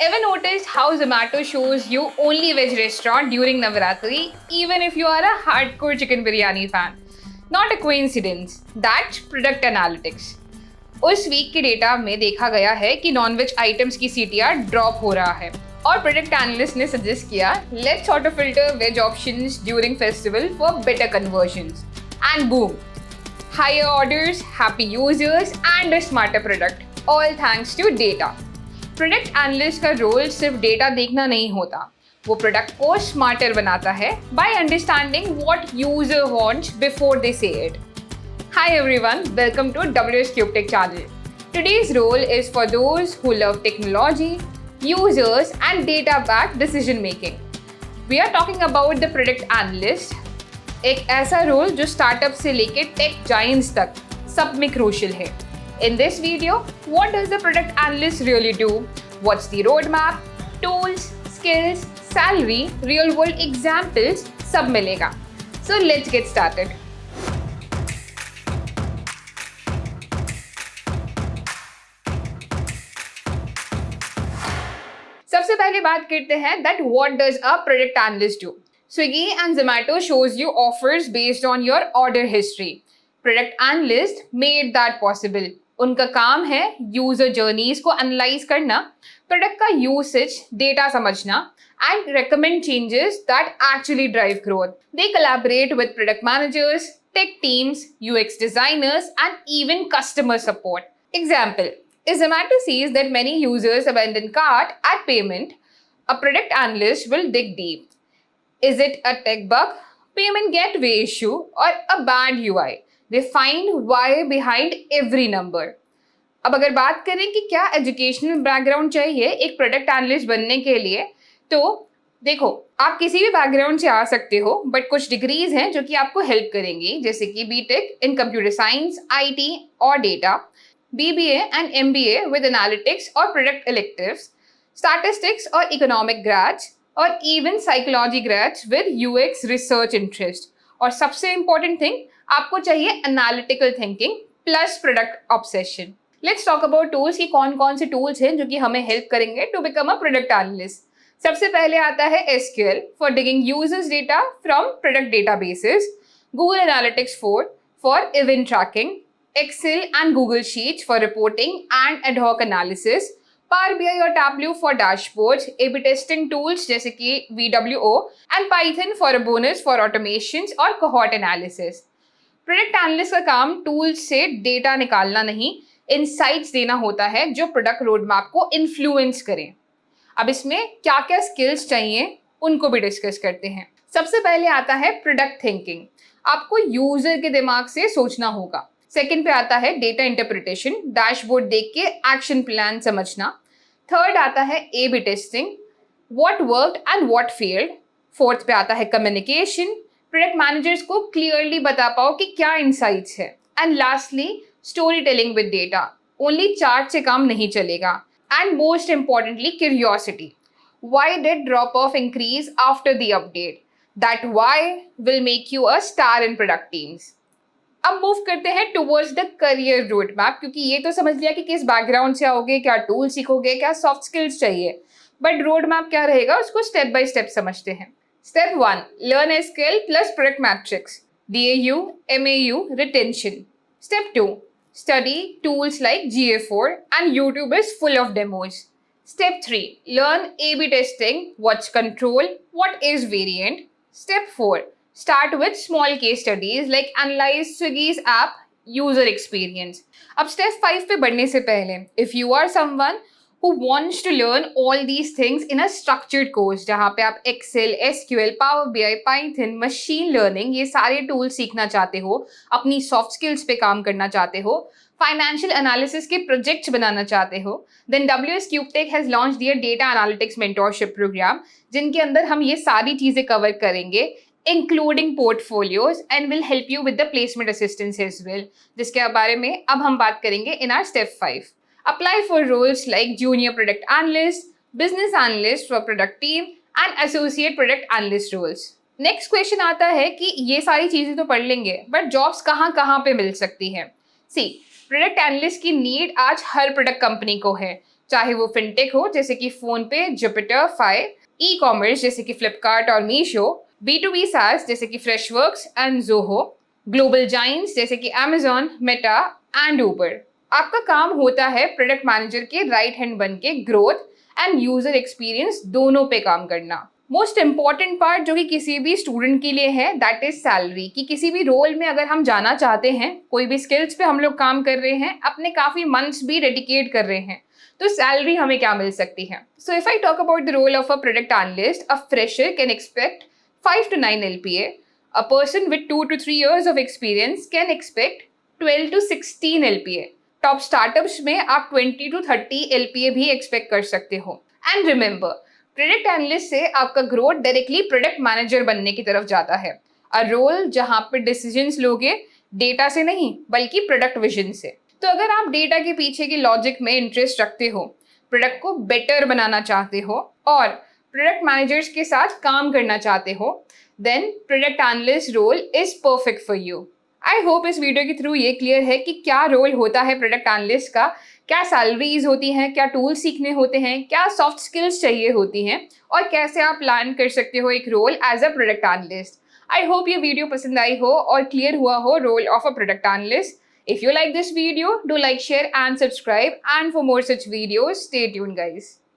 Ever noticed how Zomato shows you only veg restaurant during Navaratri, even if you are a hardcore chicken biryani fan? Not a coincidence. That's product analytics. उस week के data में देखा गया है कि non veg items की CTR drop हो रहा है और प्रोडक्ट एनालिस्ट ने सजेस्ट किया let's auto filter veg options during festival for better conversions and boom higher orders, happy users and a smarter product, all thanks to data. Product analyst का role सिर्फ data देखना नहीं होता, वो product को smarter बनाता है by understanding what user wants before they से it. Hi everyone, welcome to WS Cube Tech channel. Today's role is for those who love technology, users and data-backed decision making. We are talking about the product analyst, एक ऐसा role जो startup से लेके tech giants तक सब में crucial है. In this video, what does the product analyst really do? What's the roadmap, tools, skills, salary, real world examples, सब मिलेगा. So let's get started. सबसे पहले बात करते हैं that what does a product analyst do? Swiggy and Zomato shows you offers based on your order history. Product analyst made that possible. उनका काम है यूजर जर्नीज को एनालाइज करना, प्रोडक्ट का यूसेज डेटा समझना and recommend changes that actually drive growth. They collaborate with product managers, tech teams, UX designers and even customer support. Example, if Zomato sees that many users abandon cart at payment, a product analyst will dig deep. Is it a tech bug, payment gateway issue, or a bad UI? They find why behind every number. अब अगर बात करें कि क्या educational background चाहिए एक product analyst बनने के लिए, तो देखो आप किसी भी बैकग्राउंड से आ सकते हो, बट कुछ डिग्रीज हैं जो कि आपको हेल्प करेंगी, जैसे कि BTech in computer science, IT और data, BBA and MBA with analytics और प्रोडक्ट इलेक्टिव्स, स्टैटिस्टिक्स और इकोनॉमिक ग्रेड्स और even psychology grades with UX research interest. और सबसे इंपॉर्टेंट थिंग, आपको चाहिए analytical thinking plus product obsession. Let's talk about tools की कौन कौन से टूल्स हैं जो कि हमें हेल्प करेंगे to become a product analyst. सबसे पहले आता है SQL for digging users data from product databases, Google analytics for event tracking, Excel and Google sheets for reporting and ad hoc analysis, Power BI और Tableau for dashboards, A/B testing tools जैसे कि VWO and Python for a bonus for automations और cohort analysis. Product analyst का काम tools से data निकालना नहीं, insights देना होता है जो प्रोडक्ट रोडमैप को इन्फ्लुएंस करें. अब इसमें क्या क्या स्किल्स चाहिए उनको भी डिस्कस करते हैं. सबसे पहले आता है प्रोडक्ट थिंकिंग. आपको यूजर के दिमाग से सोचना होगा. सेकंड पे आता है डेटा इंटरप्रिटेशन, डैशबोर्ड देख के एक्शन प्लान समझना. थर्ड आता है A B testing, what worked and what failed. Fourth पे आता है कम्युनिकेशन, प्रोडक्ट मैनेजर्स को क्लियरली बता पाओ कि क्या इनसाइट्स है. And lastly story telling with data. Only chart से काम नहीं चलेगा. And most importantly curiosity. Why did drop off increase after the update? That why will make you a star in product teams. अब move करते हैं towards the career road map, क्योंकि ये तो समझ लिया कि किस बैकग्राउंड से आओगे, क्या टूल सीखोगे, क्या सॉफ्ट स्किल्स चाहिए, बट रोड मैप क्या रहेगा उसको स्टेप बाय स्टेप समझते हैं. Step 1, learn SQL plus product matrix, DAU, MAU, retention. Step 2, study tools like GA4 and YouTube is full of demos. Step 3, learn A/B testing, what's control, what is variant. Step 4, start with small case studies like analyze Swiggy's app user experience. अब step 5 पे बढ़ने से पहले, if you are someone who wants to learn all these things in a structured course, जहाँ पे आप Excel, SQL, Power BI, Python, machine learning ये सारे tools सीखना चाहते हो, अपनी soft skills पे काम करना चाहते हो, फाइनेंशियल एनालिसिस के प्रोजेक्ट्स बनाना चाहते हो, then WS Cube Tech has launched their data analytics mentorship program, जिनके अंदर हम ये सारी चीजें कवर करेंगे including portfolios and will help you with the placement assistance as well, जिसके बारे में अब हम बात करेंगे in our step 5. Apply for roles like junior product analyst, business analyst for product team and associate product analyst roles. Next question आता है कि ये सारी चीजें तो पढ़ लेंगे, बट जॉब्स कहाँ कहाँ पे मिल सकती है. सी, प्रोडक्ट एनालिस्ट की नीड आज हर प्रोडक्ट कंपनी को है. चाहे वो फिनटेक हो जैसे कि फोन पे, जुपिटर, फाइव, ई कॉमर्स जैसे कि फ्लिपकार्ट और मीशो, B2B SaaS जैसे कि Freshworks and Zoho, global Giants जैसे कि Amazon, मेटा एंड ऊबर। आपका काम होता है प्रोडक्ट मैनेजर के राइट हैंड बन के ग्रोथ एंड यूजर एक्सपीरियंस दोनों पे काम करना। मोस्ट इंपॉर्टेंट पार्ट जो कि किसी भी स्टूडेंट के लिए है दैट इज सैलरी, कि किसी भी रोल में अगर हम जाना चाहते हैं, कोई भी स्किल्स पे हम लोग काम कर रहे हैं, अपने काफी मंथ्स भी डेडिकेट कर रहे हैं, तो सैलरी हमें क्या मिल सकती है। So if I talk about the role of a product analyst, a fresher can expect 5 to 9 LPA. A person with 2 to 3 years of experience can expect 12 to 16 LPA. Top startups में आप 20 to 30 LPA भी expect कर सकते हो। And remember, product analyst से आपका growth directly product manager बनने की तरफ जाता है। अ रोल जहां पे डिसीजंस लोगे डेटा से नहीं बल्कि प्रोडक्ट विजन से। तो अगर आप डेटा के पीछे की लॉजिक में इंटरेस्ट रखते हो, प्रोडक्ट को बेटर बनाना चाहते हो और प्रोडक्ट मैनेजर्स के साथ काम करना चाहते हो, then product analyst role is perfect for you. I hope इस वीडियो के थ्रू ये क्लियर है कि क्या रोल होता है प्रोडक्ट एनालिस्ट का, क्या सैलरीज होती हैं, क्या टूल सीखने होते हैं, क्या सॉफ्ट स्किल्स चाहिए होती हैं और कैसे आप प्लान कर सकते हो एक role as a product analyst. I hope ये वीडियो पसंद आई हो और क्लियर हुआ हो role of a product analyst. If you like this video, do like, share and subscribe, and for more such videos, stay tuned guys.